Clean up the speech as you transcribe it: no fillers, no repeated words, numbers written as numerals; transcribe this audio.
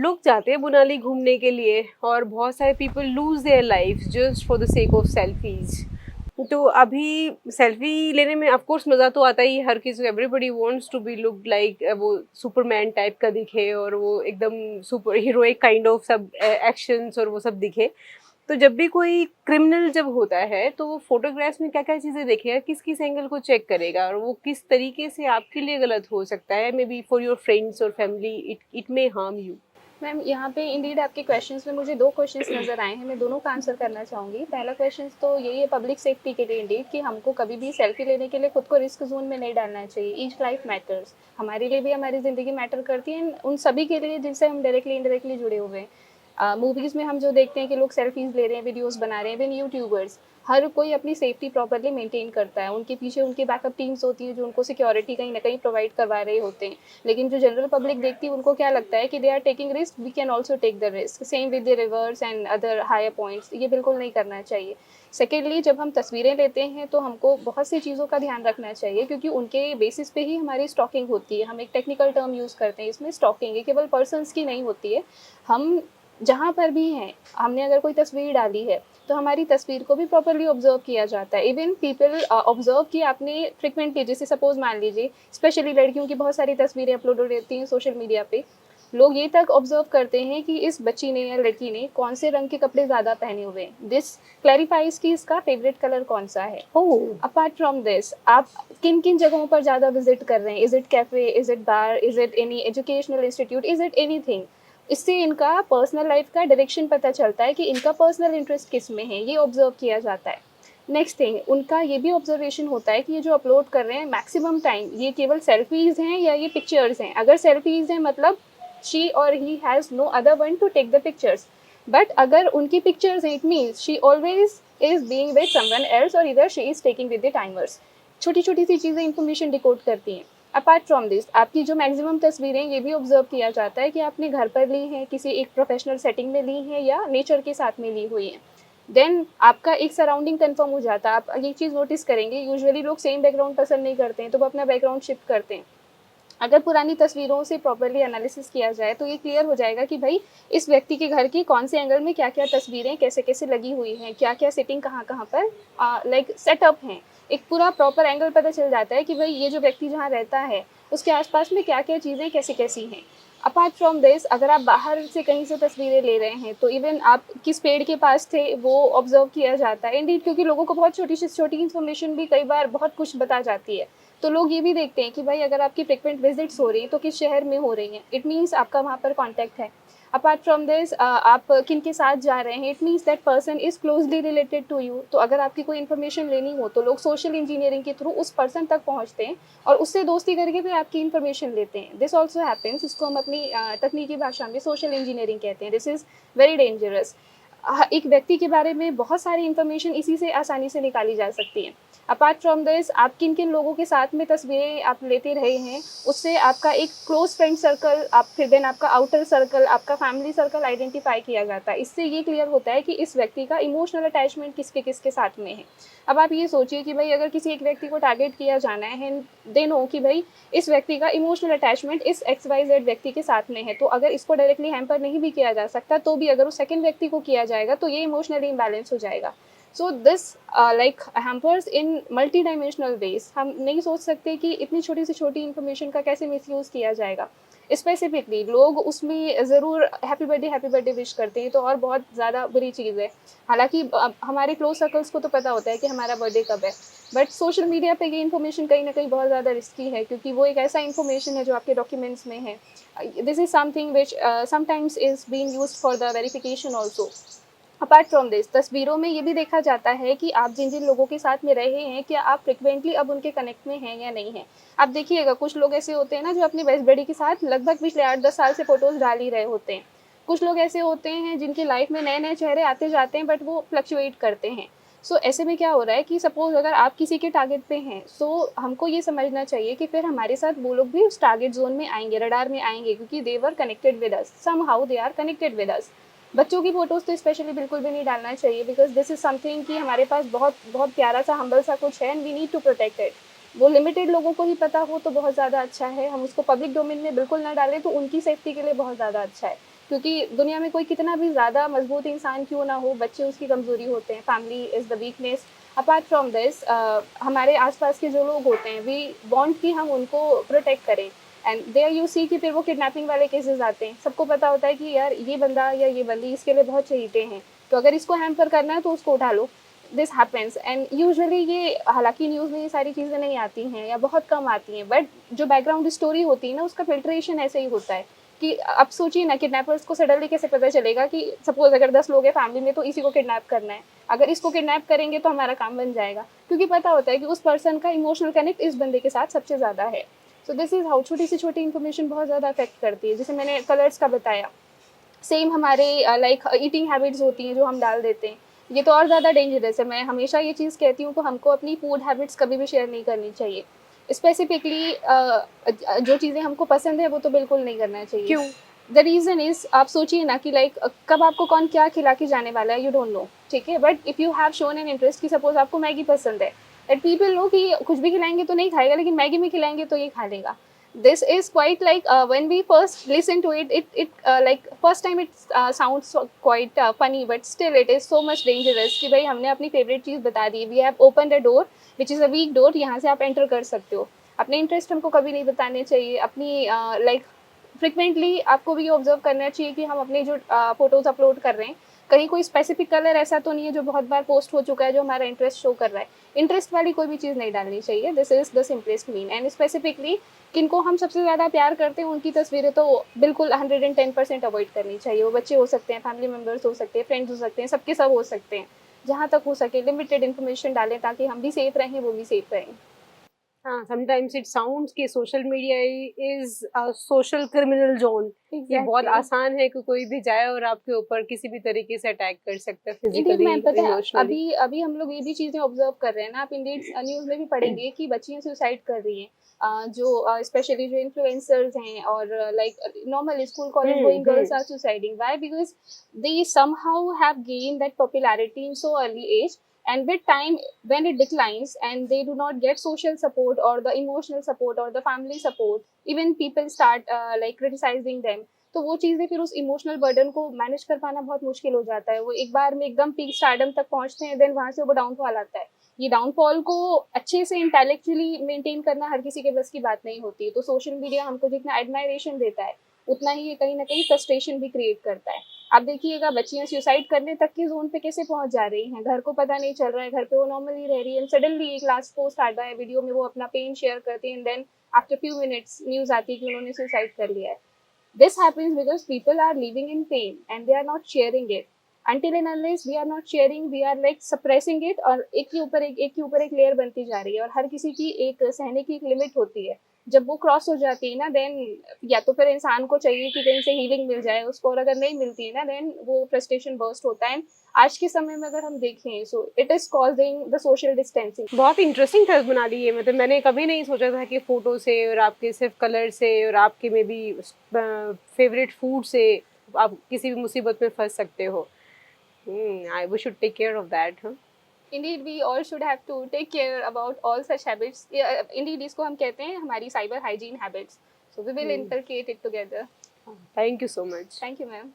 लोग जाते हैं मनाली घूमने के लिए और बहुत सारे people lose their life just for the sake of selfies. तो अभी सेल्फी लेने में ऑफ कोर्स मज़ा तो आता ही है, हर किसी everybody wants to be look like वो सुपरमैन टाइप का दिखे और वो एकदम सुपर हीरोइक काइंड ऑफ सब एक्शंस और वो सब दिखे। तो जब भी कोई क्रिमिनल जब होता है तो वो फोटोग्राफ्स में क्या-क्या चीज़ें देखेगा, किस-किस एंगल को चेक करेगा और वो किस तरीके से आपके लिए गलत हो सकता है, maybe for your friends और family it it may harm you. Ma'am यहाँ पे इंडीड आपके क्वेश्चंस में मुझे 2 क्वेश्चंस नज़र आए हैं, मैं दोनों का आंसर करना चाहूँगी। पहला क्वेश्चन तो यही है पब्लिक सेफ्टी के लिए इंडीड कि हमको कभी भी सेल्फी लेने के लिए खुद को रिस्क ज़ोन में नहीं डालना चाहिए। ईच लाइफ मैटर्स, हमारे लिए भी हमारी ज़िंदगी मैटर करती है उन सभी के लिए जिनसे हम डायरेक्टली इनडायरेक्टली जुड़े हुए हैं। मूवीज़ में हम जो देखते हैं कि लोग सेल्फीज़ ले रहे हैं, वीडियोज़ बना रहे हैं, इवन यूट्यूबर्स, हर कोई अपनी सेफ्टी प्रॉपर्ली मेंटेन करता है। उनके पीछे उनकी बैकअप टीम्स होती हैं जो उनको सिक्योरिटी कहीं न कहीं प्रोवाइड करवा रहे होते हैं। लेकिन जो जनरल पब्लिक देखती है उनको क्या लगता है कि they are taking risk, we can also take the risk, same with the reverse and other higher points. ये बिल्कुल नहीं करना चाहिए। सेकेंडली, जब हम तस्वीरें लेते हैं तो हमको बहुत सी चीज़ों का ध्यान रखना चाहिए क्योंकि उनके बेसिस पे ही हमारी स्टॉकिंग होती है। हम एक टेक्निकल टर्म यूज़ करते हैं इसमें, स्टॉकिंग। ये केवल पर्सन्स की नहीं होती है। हम जहाँ पर भी हैं, हमने अगर कोई तस्वीर डाली है तो हमारी तस्वीर को भी प्रॉपर्ली ऑब्जर्व किया जाता है। इवन पीपल ऑब्जर्व कि आपने फ्रिक्वेंटली, जैसे सपोज मान लीजिए स्पेशली लड़कियों की बहुत सारी तस्वीरें अपलोड हो रहती हैं सोशल मीडिया पे। लोग ये तक ऑब्जर्व करते हैं कि इस बच्ची ने या लड़की ने कौन से रंग के कपड़े ज़्यादा पहने हुए हैं। दिस क्लैरिफाइज कि इसका फेवरेट कलर कौन सा है। ओह! अपार्ट फ्रॉम दिस, आप किन किन जगहों पर ज़्यादा विजिट कर रहे हैं। Is it cafe, is it bar, is it any educational institute, is it anything. इससे इनका पर्सनल लाइफ का डायरेक्शन पता चलता है कि इनका पर्सनल इंटरेस्ट किस में है, ये ऑब्जर्व किया जाता है। नेक्स्ट थिंग, उनका ये भी ऑब्जर्वेशन होता है कि ये जो अपलोड कर रहे हैं मैक्सिमम टाइम ये केवल सेल्फीज़ हैं या ये पिक्चर्स हैं। अगर सेल्फीज़ हैं मतलब शी और he has no other one to take the pictures. But अगर उनकी पिक्चर्स हैं, it means she always is being with someone else और इधर she is taking with the timers. छोटी छोटी सी चीज़ें इन्फॉर्मेशन डिकोड करती हैं। अपार्ट फ्रॉम दिस, आपकी जो मैक्सिमम तस्वीरें ये भी ऑब्जर्व किया जाता है कि आपने घर पर ली हैं, किसी एक प्रोफेशनल सेटिंग में ली हैं या नेचर के साथ में ली हुई हैं। देन आपका एक सराउंडिंग कंफर्म हो जाता है। आप ये चीज़ नोटिस करेंगे, यूजुअली लोग सेम बैकग्राउंड पसंद नहीं करते हैं तो वो अपना बैकग्राउंड शिफ्ट करते हैं। अगर पुरानी तस्वीरों से प्रॉपर्ली एनालिसिस किया जाए तो ये क्लियर हो जाएगा कि भाई इस व्यक्ति के घर की कौन से एंगल में क्या क्या तस्वीरें कैसे कैसे लगी हुई हैं, क्या क्या सेटिंग कहाँ कहाँ पर लाइक सेटअप हैं। एक पूरा प्रॉपर एंगल पता चल जाता है कि भाई ये जो व्यक्ति जहाँ रहता है उसके आसपास में क्या क्या चीज़ें कैसी कैसी हैं। अपार्ट फ्रॉम दिस, अगर आप बाहर से कहीं से तस्वीरें ले रहे हैं तो इवन आप किस पेड़ के पास थे वो ऑब्जर्व किया जाता है इंडीड, क्योंकि लोगों को बहुत छोटी से छोटी इन्फॉर्मेशन भी कई बार बहुत कुछ बता जाती है। तो लोग ये भी देखते हैं कि भाई अगर आपकी फ्रिक्वेंट विजिट्स हो रही हैं तो किस शहर में हो रही हैं, इट मीन्स आपका वहाँ पर कॉन्टैक्ट है। अपार्ट फ्रॉम दिस, आप किन के साथ जा रहे हैं, it means that person is closely related to you. तो अगर आपकी कोई इन्फॉर्मेशन लेनी हो तो लोग सोशल इंजीनियरिंग के थ्रू उस पर्सन तक पहुँचते हैं और उससे दोस्ती करके फिर आपकी इन्फॉर्मेशन लेते हैं। दिस ऑल्सो हैपन्स, इसको हम अपनी तकनीकी भाषा में सोशल इंजीनियरिंग कहते हैं। This is very dangerous. एक व्यक्ति के बारे में बहुत सारी इन्फॉर्मेशन इसी से आसानी से निकाली जा सकती है। अपार्ट फ्रॉम दिस, आप किन किन लोगों के साथ में तस्वीरें आप लेते रहे हैं उससे आपका एक क्लोज फ्रेंड सर्कल, आप फिर देन आपका आउटर सर्कल, आपका फैमिली सर्कल आइडेंटिफाई किया जाता है। इससे ये क्लियर होता है कि इस व्यक्ति का इमोशनल अटैचमेंट किसके किसके साथ में है। अब आप ये सोचिए कि भाई अगर किसी एक व्यक्ति को टारगेट किया जाना है, दे नो कि भाई इस व्यक्ति का इमोशनल अटैचमेंट इस एक्स वाई जेड व्यक्ति के साथ में है, तो अगर इसको डायरेक्टली हैम्पर नहीं भी किया जा सकता तो भी अगर उस सेकंड व्यक्ति को किया जाएगा तो ये इमोशनली इम्बैलेंस हो जाएगा। So this like hampers in multi dimensional ways. हम नहीं सोच सकते कि इतनी छोटी से छोटी इन्फॉर्मेशन का कैसे मिसयूज़ किया जाएगा। स्पेसिफिकली लोग उसमें ज़रूर हैप्पी बर्थडे विश करते हैं तो और बहुत ज़्यादा बुरी चीज़ है। हालांकि हमारे क्लोज सर्कल्स को तो पता होता है कि हमारा बर्थडे कब है, बट सोशल मीडिया पे ये इन्फॉर्मेशन कहीं ना कहीं बहुत ज़्यादा रिस्की है क्योंकि वो एक ऐसा इन्फॉर्मेशन है जो आपके डॉक्यूमेंट्स में है। This is something which sometimes is being used for the verification also. Apart from this, तस्वीरों में ये भी देखा जाता है कि आप जिन जिन लोगों के साथ में रहे हैं क्या आप फ्रिक्वेंटली अब उनके कनेक्ट में हैं या नहीं हैं। आप देखिएगा कुछ लोग ऐसे होते हैं ना जो अपने बेस्ट बडी के साथ लगभग पिछले 8-10 साल से फोटोज डाल ही रहे होते हैं। कुछ लोग ऐसे होते हैं जिनकी लाइफ में नए नए चेहरे आते जाते हैं बट वो फ्लक्चुएट करते हैं। सो ऐसे में क्या हो रहा है कि सपोज अगर आप किसी के टारगेट पे हैं सो हमको ये समझना चाहिए कि फिर हमारे साथ वो लोग भी उस टारगेट जोन में आएंगे, रडार में आएंगे, क्योंकि they were connected with us, somehow they are connected with us. बच्चों की फ़ोटोज़ तो स्पेशली बिल्कुल भी नहीं डालना चाहिए बिकॉज़ दिस इज़ समथिंग कि हमारे पास बहुत बहुत प्यारा सा हम्बल सा कुछ है and we need to protect it. वो लिमिटेड लोगों को ही पता हो तो बहुत ज़्यादा अच्छा है, हम उसको पब्लिक डोमेन में बिल्कुल ना डालें तो उनकी सेफ्टी के लिए बहुत ज़्यादा अच्छा है। क्योंकि दुनिया में कोई कितना भी ज़्यादा मजबूत इंसान क्यों ना हो, बच्चे उसकी कमज़ोरी होते हैं, family is the weakness. Apart from this हमारे आसपास के जो लोग होते हैं, वी वांट कि हम उनको प्रोटेक्ट करें, एंड देयर यू सी कि फिर वो किडनैपिंग वाले केसेस आते हैं। सबको पता होता है कि यार ये बंदा या ये बंदी इसके लिए बहुत चहीते हैं, तो अगर इसको हैम्पर करना है तो उसको उठा लो। दिस हैपेंस, एंड यूजुअली ये, हालांकि न्यूज़ में ये सारी चीज़ें नहीं आती हैं या बहुत कम आती हैं, बट जो बैकग्राउंड स्टोरी होती है ना, उसका फिल्ट्रेशन ऐसे ही होता है कि अब सोचिए ना, किडनैपर्स को सडनली कैसे पता चलेगा कि सपोज अगर 10 लोग हैं फैमिली में, तो इसी को किडनैप करना है, अगर इसको किडनैप करेंगे तो हमारा काम बन जाएगा, क्योंकि पता होता है कि उस पर्सन का इमोशनल कनेक्ट इस बंदे के साथ सबसे ज़्यादा है। सो दिस इज़ हाउ छोटी से छोटी इन्फॉर्मेशन बहुत ज़्यादा अफेक्ट करती है। जैसे मैंने कलर्स का बताया, सेम हमारे लाइक ईटिंग हैबिट्स होती हैं जो हम डाल देते हैं, ये तो और ज़्यादा डेंजरस है। मैं हमेशा ये चीज़ कहती हूँ, तो हमको अपनी फूड हैबिट्स कभी भी शेयर नहीं करनी चाहिए। स्पेसिफिकली जो चीज़ें हमको पसंद है वो तो बिल्कुल नहीं करना चाहिए। क्यों? द रीज़न इज़, आप सोचिए ना कि लाइक कब आपको कौन क्या खिला के जाने वाला है, यू डोंट नो, ठीक है? But if you have shown an interest कि सपोज़ आपको मैगी पसंद है, दैट पीपल नो कि कुछ भी खिलाएँगे तो नहीं खाएगा, लेकिन मैगी में खिलाएँगे तो ये खा लेगा। This is quite like when we first listen to it, like first time it sounds quite funny, but still it is so much dangerous कि भाई हमने अपनी favorite चीज़ बता दी, we have opened a door which is a weak door, यहाँ से आप enter कर सकते हो। अपने इंटरेस्ट हमको कभी नहीं बताने चाहिए। अपनी लाइक फ्रिक्वेंटली आपको भी ऑब्जर्व करना चाहिए कि हम अपने जो फोटोज़ अपलोड कर रहे हैं, कहीं कोई स्पेसिफिक कलर ऐसा तो नहीं है जो बहुत बार पोस्ट हो चुका है जो हमारा इंटरेस्ट शो कर रहा है। इंटरेस्ट वाली कोई भी चीज़ नहीं डालनी चाहिए। This is the simplest mean, and specifically किनको हम सबसे ज़्यादा प्यार करते हैं उनकी तस्वीरें तो बिल्कुल 110% अवॉइड करनी चाहिए। वो बच्चे हो सकते हैं, फैमिली मेम्बर्स हो सकते हैं, फ्रेंड्स हो सकते हैं, सबके सब हो सकते हैं। जहाँ तक हो सके लिमिटेड इन्फॉर्मेशन डालें ताकि हम भी सेफ रहें, वो भी सेफ रहें। हाँ, समटाइम्स इट साउंड्स कि social media is a social criminal zone. ये बहुत एग्जैक्टली। आसान है कि कोई भी जाए और आपके ऊपर किसी भी तरीके से अटैक कर सकता है, इंडीड फिजिकली, मैम, पता है इमोशनली। अभी अभी हम लोग ये भी चीज़ें ऑब्जर्व कर रहे हैं ना, आप इंडीड न्यूज़ में भी पढ़ेंगे कि बच्चियां सुसाइड कर रही हैं। जो स्पेशली जो इन्फ्लुएंसर्स हैं और like normal school college going girls are suiciding, why? Because they somehow have gain that popularity in so early age, and with time when it declines and they do not get social support or the emotional support or the family support, even people start like criticizing them। तो वो चीज़ें फिर उस emotional burden को manage कर पाना बहुत मुश्किल हो जाता है। वो एक बार में एकदम पीक स्टारडम तक पहुँचते हैं, देन वहाँ से वो डाउनफॉल आता है। ये डाउनफॉल को अच्छे से इंटेलेक्चुअली मेंटेन करना हर किसी के बस की बात नहीं होती है। तो सोशल मीडिया हमको जितना एडमायरेशन देता है, उतना ही ये कहीं न कहीं फ्रस्ट्रेशन भी क्रिएट करता है। आप देखिएगा बच्चियाँ सुसाइड करने तक के ज़ोन पे कैसे पहुँच जा रही हैं, घर को पता नहीं चल रहा है, घर पे वो नॉर्मली रह रही है, सडनली एक लास्ट पोस्ट आता है, वीडियो में वो अपना पेन शेयर करती हैं, and then after few minutes news आती है कि उन्होंने सुसाइड कर लिया है। This happens because people are living in pain and they are not sharing it. Until and unless we are not sharing, we are like suppressing it, और एक के ऊपर एक लेयर बनती जा रही है, और हर किसी की एक सहने की एक लिमिट होती है। जब वो क्रॉस हो जाती है ना, देन या तो फिर इंसान को चाहिए कि कहीं से हीलिंग मिल जाए उसको, और अगर नहीं मिलती है ना, देन वो फ्रस्ट्रेशन बर्स्ट होता है। आज के समय में अगर हम देखें, so it is causing the social distancing. बहुत इंटरेस्टिंग टर्म बना ली है। मतलब मैंने कभी नहीं सोचा था कि फोटो से और आपके सिर्फ कलर से और आपके में भी फेवरेट फूड से आप किसी भी मुसीबत में फंस सकते हो। I we should take care of that. Indeed, we all should have to take care about all such habits. Indeed, इसको हम कहते हैं हमारी cyber hygiene habits. So we will inculcate it together. Thank you so much. Thank you, ma'am.